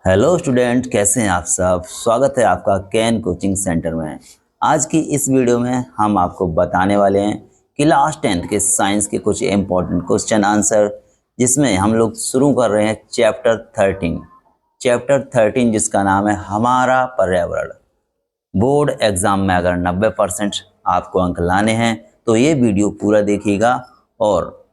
Hello student, कैसे हैं आप सब। स्वागत है आपका कैन कोचिंग सेंटर में। आज की इस वीडियो में हम आपको बताने वाले हैं क्लास 10th के साइंस के कुछ इम्पोर्टेंट क्वेश्चन आंसर, जिसमें हम लोग शुरू कर रहे हैं चैप्टर 13 जिसका नाम है हमारा पर्यावरण। बोर्ड एग्ज़ाम में अगर 90% आपको अंक लाने हैं तो ये वीडियो पूरा देखिएगा, और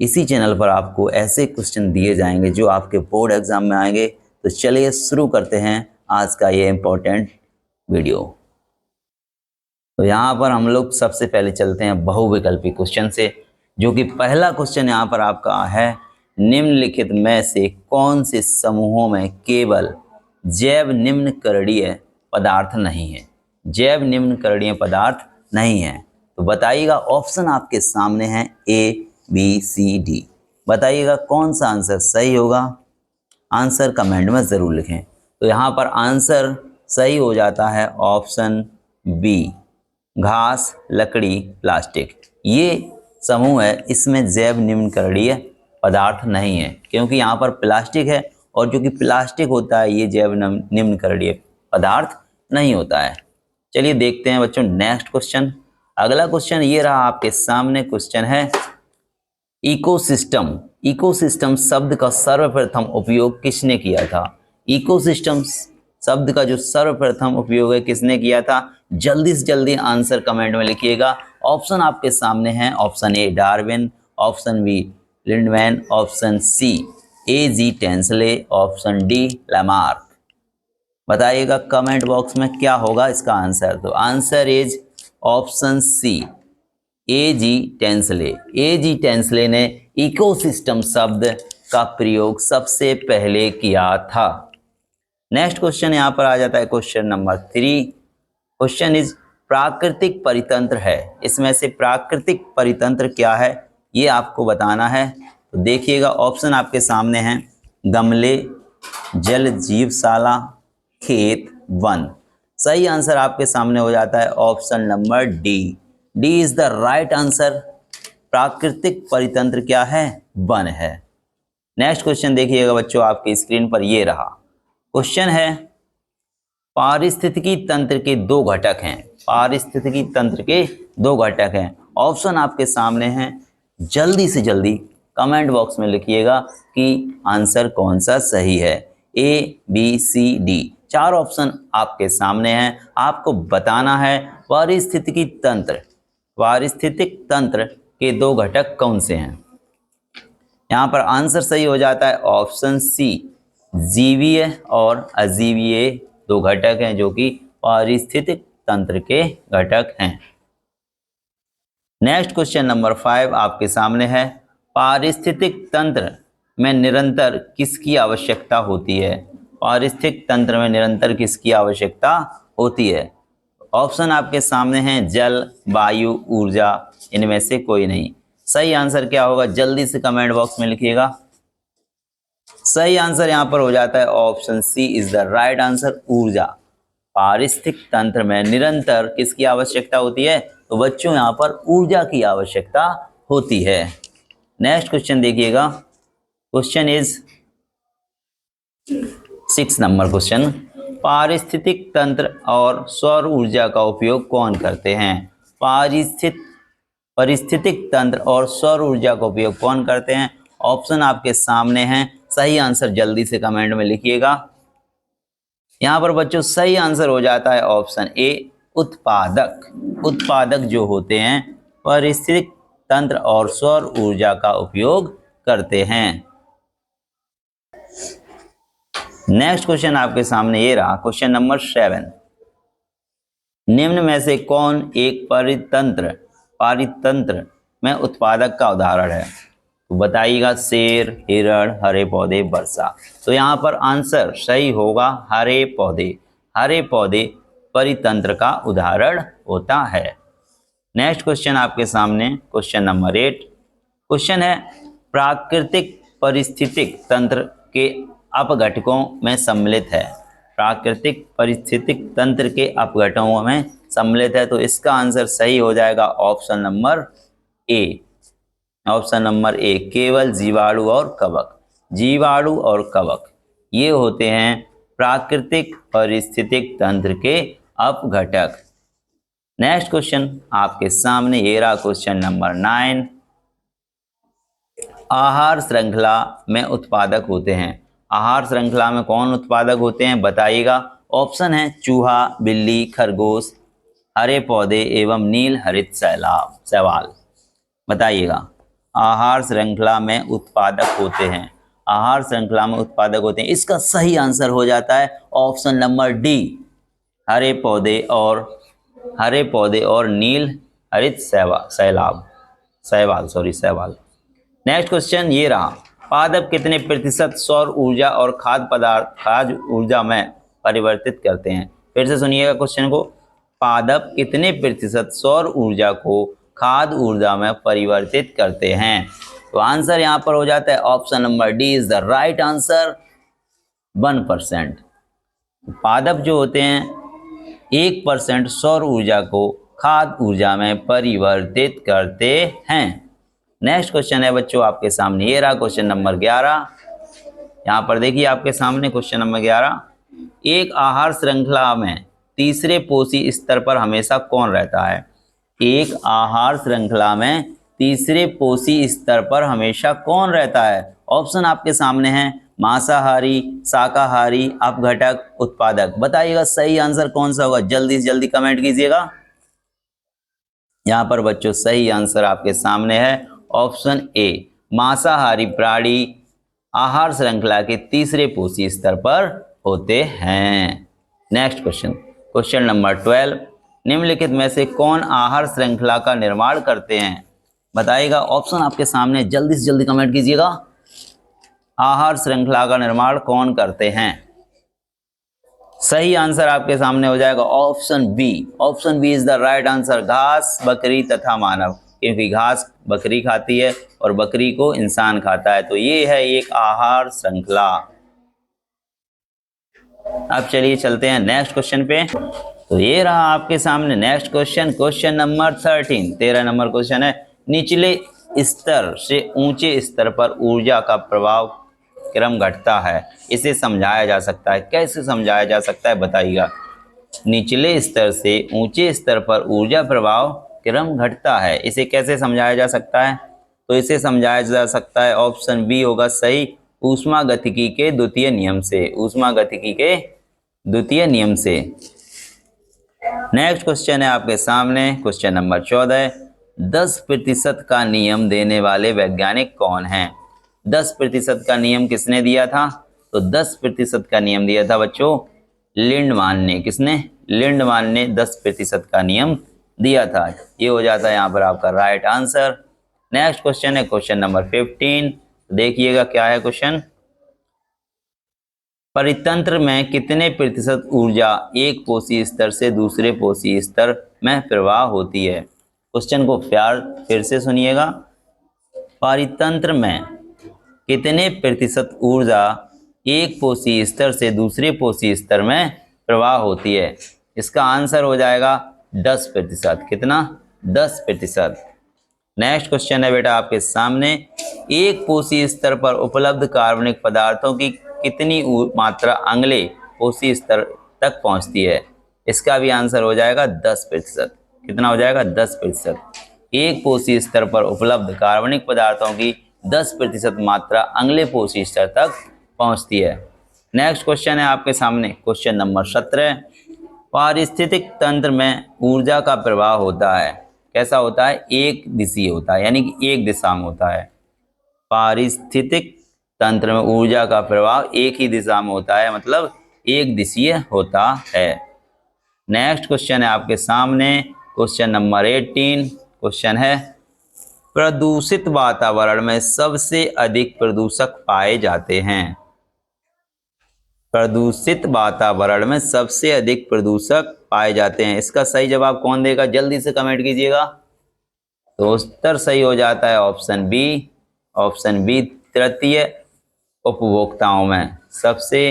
इसी चैनल पर आपको ऐसे क्वेश्चन दिए जाएंगे जो आपके बोर्ड एग्ज़ाम में आएंगे। तो चलिए शुरू करते हैं आज का ये इम्पोर्टेंट वीडियो। तो यहाँ पर हम लोग सबसे पहले चलते हैं बहुविकल्पी क्वेश्चन से, जो कि पहला क्वेश्चन यहाँ पर आपका है, निम्नलिखित में से कौन से समूहों में केवल जैव निम्नकरणीय पदार्थ नहीं है। जैव निम्नकरणीय पदार्थ नहीं है, तो बताइएगा। ऑप्शन आपके सामने हैं ABCD। बताइएगा कौन सा आंसर सही होगा। आंसर कमेंट में ज़रूर लिखें। तो यहाँ पर आंसर सही हो जाता है ऑप्शन बी, घास, लकड़ी, प्लास्टिक। ये समूह है, इसमें जैव निम्नकरणीय पदार्थ नहीं है, क्योंकि यहाँ पर प्लास्टिक है, और जो कि प्लास्टिक होता है ये जैव निम्नकरणीय पदार्थ नहीं होता है। चलिए देखते हैं बच्चों नेक्स्ट क्वेश्चन। अगला क्वेश्चन ये रहा आपके सामने। क्वेश्चन है इकोसिस्टम। इकोसिस्टम शब्द का सर्वप्रथम उपयोग किसने किया था। इकोसिस्टम शब्द का जो सर्वप्रथम उपयोग है किसने किया था। जल्दी से जल्दी आंसर कमेंट में लिखिएगा। ऑप्शन आपके सामने हैं। Option A Darwin, option B Lindeman, option C A.G. Tansley, option D Lamarck. बताइएगा कमेंट बॉक्स में क्या होगा इसका आंसर। तो answer is option C, A.G. Tansley. A.G. Tansley ने इकोसिस्टम शब्द का प्रयोग सबसे पहले किया था। नेक्स्ट क्वेश्चन यहाँ पर आ जाता है क्वेश्चन नंबर 3। क्वेश्चन इज प्राकृतिक परितंत्र है। इसमें से प्राकृतिक परितंत्र क्या है ये आपको बताना है। तो देखिएगा ऑप्शन आपके सामने हैं, गमले, जल जीवशाला, खेत, वन। सही आंसर आपके सामने हो जाता है option number D. D is the right answer. प्राकृतिक परितंत्र क्या है, वन है। नेक्स्ट क्वेश्चन देखिएगा बच्चों, आपकी स्क्रीन पर ये रहा। क्वेश्चन है पारिस्थितिकी तंत्र के दो घटक हैं। पारिस्थितिकी तंत्र के दो घटक हैं। ऑप्शन आपके सामने हैं। जल्दी से जल्दी कमेंट बॉक्स में लिखिएगा कि आंसर कौन सा सही है। ABCD चार ऑप्शन आपके सामने हैं। आपको बताना है पारिस्थितिकी तंत्र, पारिस्थितिक तंत्र के दो घटक कौन से हैं। यहाँ पर आंसर सही हो जाता है ऑप्शन सी, जीवीय और अजीवीय दो घटक हैं जो कि पारिस्थितिक तंत्र के घटक हैं। नेक्स्ट क्वेश्चन नंबर 5 आपके सामने है। पारिस्थितिक तंत्र में निरंतर किसकी आवश्यकता होती है। पारिस्थितिक तंत्र में निरंतर किसकी आवश्यकता होती है। ऑप्शन आपके सामने हैं, जल, वायु, ऊर्जा, इनमें से कोई नहीं। सही आंसर क्या होगा, जल्दी से कमेंट बॉक्स में लिखिएगा। सही आंसर यहाँ पर हो जाता है option C is the right answer, ऊर्जा। पारिस्थितिक तंत्र में निरंतर किसकी आवश्यकता होती है, तो बच्चों यहाँ पर ऊर्जा की आवश्यकता होती है। नेक्स्ट क्वेश्चन देखिएगा। Question is 6 number question. पारिस्थितिक तंत्र और सौर ऊर्जा का उपयोग कौन करते हैं। पारिस्थितिक तंत्र और सौर ऊर्जा का उपयोग कौन करते हैं। ऑप्शन आपके सामने हैं। सही आंसर जल्दी से कमेंट में लिखिएगा। यहाँ पर बच्चों सही आंसर हो जाता है ऑप्शन ए, उत्पादक। उत्पादक जो होते हैं पारिस्थितिक तंत्र और सौर ऊर्जा का उपयोग करते हैं। नेक्स्ट क्वेश्चन आपके सामने ये रहा। Question number 7। निम्न में से कौन एक पारितंत्र में उत्पादक का उदाहरण है। तो बताइएगा, शेर, हिरण, हरे पौधे, वर्षा। तो यहाँ पर आंसर सही होगा हरे पौधे। हरे पौधे परितंत्र का उदाहरण होता है। नेक्स्ट क्वेश्चन आपके सामने क्वेश्चन नंबर 8। क्वेश्चन है प्राकृतिक पारिस्थितिक तंत्र के अपघटकों में सम्मिलित है। प्राकृतिक पारिस्थितिक तंत्र के अपघटकों में सम्मिलित है, तो इसका आंसर सही हो जाएगा option number A. Option number A, केवल जीवाणु और कवक। जीवाणु और कवक ये होते हैं प्राकृतिक पारिस्थितिक तंत्र के अपघटक। नेक्स्ट क्वेश्चन आपके सामने ये रहा, क्वेश्चन नंबर 9। आहार श्रृंखला में उत्पादक होते हैं। आहार श्रृंखला में कौन उत्पादक होते हैं बताइएगा। ऑप्शन है चूहा, बिल्ली, खरगोश, हरे पौधे एवं नील हरित शैवाल। बताइएगा। आहार श्रृंखला में उत्पादक होते हैं, आहार श्रृंखला में उत्पादक होते हैं। इसका सही आंसर हो जाता है ऑप्शन नंबर डी, हरे पौधे और नील हरित शैवाल। नेक्स्ट क्वेश्चन ये रहा, पादप कितने प्रतिशत सौर ऊर्जा और खाद्य ऊर्जा में परिवर्तित करते हैं। फिर से सुनिएगा क्वेश्चन को। पादप कितने प्रतिशत सौर ऊर्जा को खाद्य ऊर्जा में परिवर्तित करते हैं। तो आंसर यहाँ पर हो जाता है option number D is the right answer, 1%। पादप जो होते हैं 1% सौर ऊर्जा को खाद्य ऊर्जा में परिवर्तित करते हैं। नेक्स्ट क्वेश्चन है बच्चों आपके सामने ये रहा, क्वेश्चन नंबर 11। यहाँ पर देखिए आपके सामने क्वेश्चन नंबर 11। एक आहार श्रृंखला में तीसरे पोषी स्तर पर हमेशा कौन रहता है। एक आहार श्रृंखला में तीसरे पोषी स्तर पर हमेशा कौन रहता है। ऑप्शन आपके सामने हैं मांसाहारी, शाकाहारी, अपघटक, उत्पादक। बताइएगा सही आंसर कौन सा होगा, जल्दी से जल्दी कमेंट कीजिएगा। यहाँ पर बच्चों सही आंसर आपके सामने है ऑप्शन ए, मांसाहारी प्राणी आहार श्रृंखला के तीसरे पोषी स्तर पर होते हैं। Next question, question number 12। निम्नलिखित में से कौन आहार श्रृंखला का निर्माण करते हैं। बताइएगा। ऑप्शन आपके सामने, जल्दी से जल्दी कमेंट कीजिएगा। आहार श्रृंखला का निर्माण कौन करते हैं। सही आंसर आपके सामने हो जाएगा option B. Option B is the right answer, घास, बकरी तथा मानव। क्योंकि घास बकरी खाती है और बकरी को इंसान खाता है, तो ये है एक आहार श्रृंखला। अब चलिए चलते हैं नेक्स्ट क्वेश्चन पे। तो ये रहा आपके सामने next question, question number 13 number question है। निचले स्तर से ऊंचे स्तर पर ऊर्जा का प्रभाव क्रम घटता है, इसे समझाया जा सकता है। कैसे समझाया जा सकता है बताइएगा। निचले स्तर से ऊंचे स्तर पर ऊर्जा प्रभाव क्रम घटता है, इसे कैसे समझाया जा सकता है। तो इसे समझाया जा सकता है ऑप्शन बी होगा सही, ऊष्मागतिकी के द्वितीय नियम से। ऊष्मागतिकी के द्वितीय नियम से। नेक्स्ट क्वेश्चन है आपके सामने, क्वेश्चन नंबर 14। 10% का नियम देने वाले वैज्ञानिक कौन हैं। 10% का नियम किसने दिया था। तो 10% का नियम दिया था बच्चों लिंडमान ने। किसने। लिंडमान ने 10% का नियम दिया था। ये हो जाता है यहाँ पर आपका राइट आंसर। नेक्स्ट क्वेश्चन है क्वेश्चन नंबर 15। देखिएगा क्या है क्वेश्चन। परितंत्र में कितने प्रतिशत ऊर्जा एक पोषी स्तर से दूसरे पोषी स्तर में प्रवाह होती है। क्वेश्चन को फिर से सुनिएगा। परितंत्र में कितने प्रतिशत ऊर्जा एक पोषी स्तर से दूसरे पोषी स्तर में प्रवाह होती है। इसका आंसर हो जाएगा 10%। कितना। 10%। नेक्स्ट क्वेश्चन है बेटा आपके सामने। एक पोषी स्तर पर उपलब्ध कार्बनिक पदार्थों की कितनी मात्रा अगले पोषी स्तर तक पहुंचती है। इसका भी आंसर हो जाएगा 10%। कितना हो जाएगा 10%। एक पोषी स्तर पर उपलब्ध कार्बनिक पदार्थों की 10% मात्रा अगले पोषी स्तर तक पहुंचती है। नेक्स्ट क्वेश्चन है आपके सामने क्वेश्चन नंबर 17। पारिस्थितिक तंत्र में ऊर्जा का प्रवाह होता है, कैसा होता है। एक दिशीय होता है, यानी कि एक दिशा में होता है। पारिस्थितिक तंत्र में ऊर्जा का प्रवाह एक ही दिशा में होता है, मतलब एक दिशीय होता है। नेक्स्ट क्वेश्चन है आपके सामने क्वेश्चन नंबर 18। क्वेश्चन है प्रदूषित वातावरण में सबसे अधिक प्रदूषक पाए जाते हैं। प्रदूषित वातावरण में सबसे अधिक प्रदूषक पाए जाते हैं, इसका सही जवाब कौन देगा, जल्दी से कमेंट कीजिएगा। तो उत्तर सही हो जाता है ऑप्शन बी। ऑप्शन बी, तृतीय उपभोक्ताओं में सबसे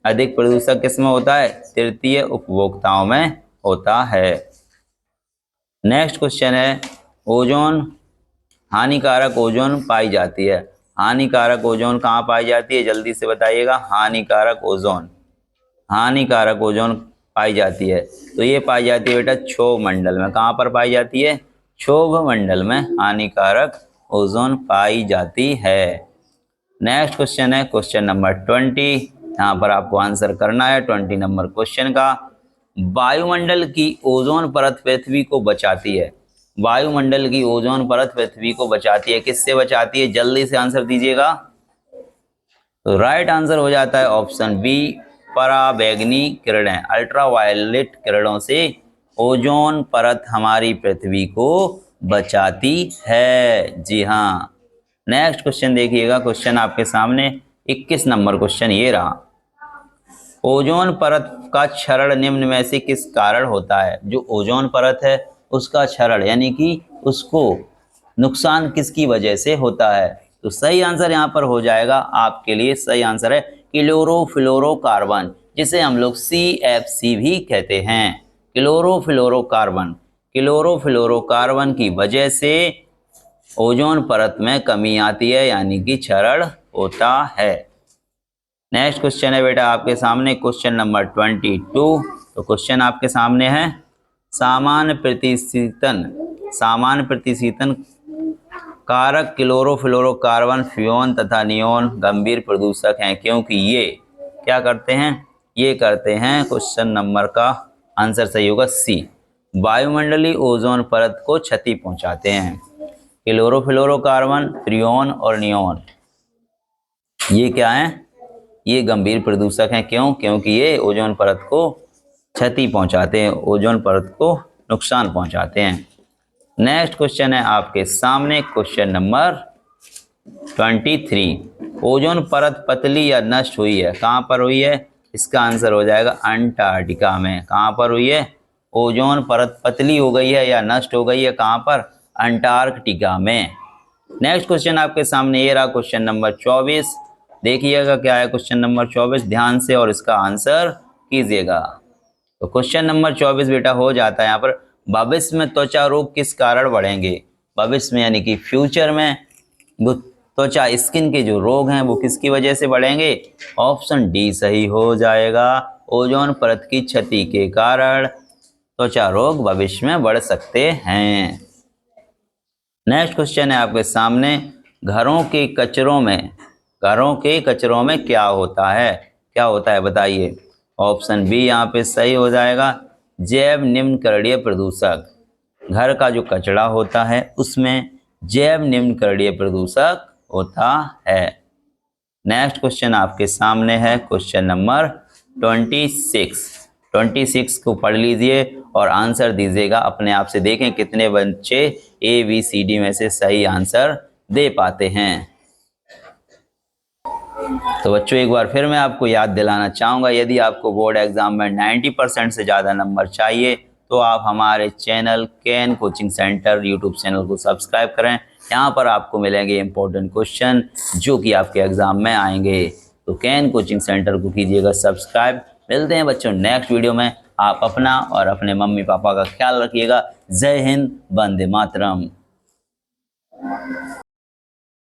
अधिक प्रदूषक किसमें होता है, तृतीय उपभोक्ताओं में होता है। नेक्स्ट क्वेश्चन है ओजोन, हानिकारक ओजोन पाई जाती है। हानिकारक ओजोन कहाँ पाई जाती है, जल्दी से बताइएगा। हानिकारक ओजोन पाई जाती है, तो ये पाई जाती है बेटा क्षोभ मंडल में। कहाँ पर पाई जाती है, क्षोभ मंडल में हानिकारक ओजोन पाई जाती है। नेक्स्ट क्वेश्चन है क्वेश्चन नंबर 20। यहाँ पर आपको आंसर करना है 20 नंबर क्वेश्चन का। वायुमंडल की ओजोन परत पृथ्वी को बचाती है। वायुमंडल की ओजोन परत पृथ्वी को बचाती है, किससे बचाती है, जल्दी से आंसर दीजिएगा। तो राइट आंसर हो जाता है ऑप्शन बी, पराबैंगनी किरणें, अल्ट्रावायलेट किरणों से ओजोन परत हमारी पृथ्वी को बचाती है। जी हाँ। नेक्स्ट क्वेश्चन देखिएगा, क्वेश्चन आपके सामने 21 नंबर क्वेश्चन ये रहा। ओजोन परत का क्षरण निम्न में से किस कारण होता है। जो ओजोन परत है उसका क्षरण यानी कि उसको नुकसान किसकी वजह से होता है। तो सही आंसर यहाँ पर हो जाएगा आपके लिए, सही आंसर है क्लोरोफ्लोरोकार्बन, जिसे हम लोग CFC भी कहते हैं। क्लोरोफ्लोरोकार्बन की वजह से ओजोन परत में कमी आती है, यानी कि क्षरण होता है। नेक्स्ट क्वेश्चन है बेटा आपके सामने क्वेश्चन नंबर 22। तो क्वेश्चन आपके सामने है, सामान्य प्रतिशीतन कारक क्लोरोफ्लोरोकार्बन फ्यून तथा नियोन गंभीर प्रदूषक हैं, क्योंकि ये क्या करते हैं, ये करते हैं, क्वेश्चन नंबर का आंसर सही होगा सी, वायुमंडलीय ओजोन परत को क्षति पहुंचाते हैं। क्लोरोफ्लोरोकार्बन, फ्रियोन और नियोन ये क्या हैं, ये गंभीर प्रदूषक हैं। क्यों, क्योंकि ये ओजोन परत को क्षति पहुंचाते हैं, ओजोन परत को नुकसान पहुंचाते हैं। नेक्स्ट क्वेश्चन है आपके सामने क्वेश्चन नंबर 23। ओजोन परत पतली या नष्ट हुई है, कहाँ पर हुई है, इसका आंसर हो जाएगा अंटार्कटिका में। कहाँ पर हुई है, ओजोन परत पतली हो गई है या नष्ट हो गई है, कहाँ पर, अंटार्कटिका में। नेक्स्ट क्वेश्चन आपके सामने ये रहा क्वेश्चन नंबर 24। देखिएगा क्या है क्वेश्चन नंबर 24, ध्यान से और इसका आंसर कीजिएगा। तो क्वेश्चन नंबर 24 बेटा हो जाता है यहाँ पर, भविष्य में त्वचा रोग किस कारण बढ़ेंगे। भविष्य में यानी कि फ्यूचर में वो त्वचा स्किन के जो रोग हैं वो किसकी वजह से बढ़ेंगे, ऑप्शन डी सही हो जाएगा। ओजोन परत की क्षति के कारण त्वचा रोग भविष्य में बढ़ सकते हैं। नेक्स्ट क्वेश्चन है आपके सामने, घरों के कचरों में क्या होता है, क्या होता है बताइए। ऑप्शन बी यहाँ पे सही हो जाएगा, जैव निम्नकरणीय प्रदूषक। घर का जो कचरा होता है उसमें जैव निम्नकरणीय प्रदूषक होता है। नेक्स्ट क्वेश्चन आपके सामने है क्वेश्चन नंबर 26 को पढ़ लीजिए और आंसर दीजिएगा अपने आप से, देखें कितने बच्चे ABCD में से सही आंसर दे पाते हैं। तो बच्चों एक बार फिर मैं आपको याद दिलाना चाहूँगा, यदि आपको बोर्ड एग्जाम में 90% से ज़्यादा नंबर चाहिए तो आप हमारे चैनल केन कोचिंग सेंटर यूट्यूब चैनल को सब्सक्राइब करें। यहाँ पर आपको मिलेंगे इम्पोर्टेंट क्वेश्चन जो कि आपके एग्ज़ाम में आएंगे। तो केन कोचिंग सेंटर को कीजिएगा सब्सक्राइब। मिलते हैं बच्चों नेक्स्ट वीडियो में। आप अपना और अपने मम्मी पापा का ख्याल रखिएगा। जय हिंद, वंदे मातरम।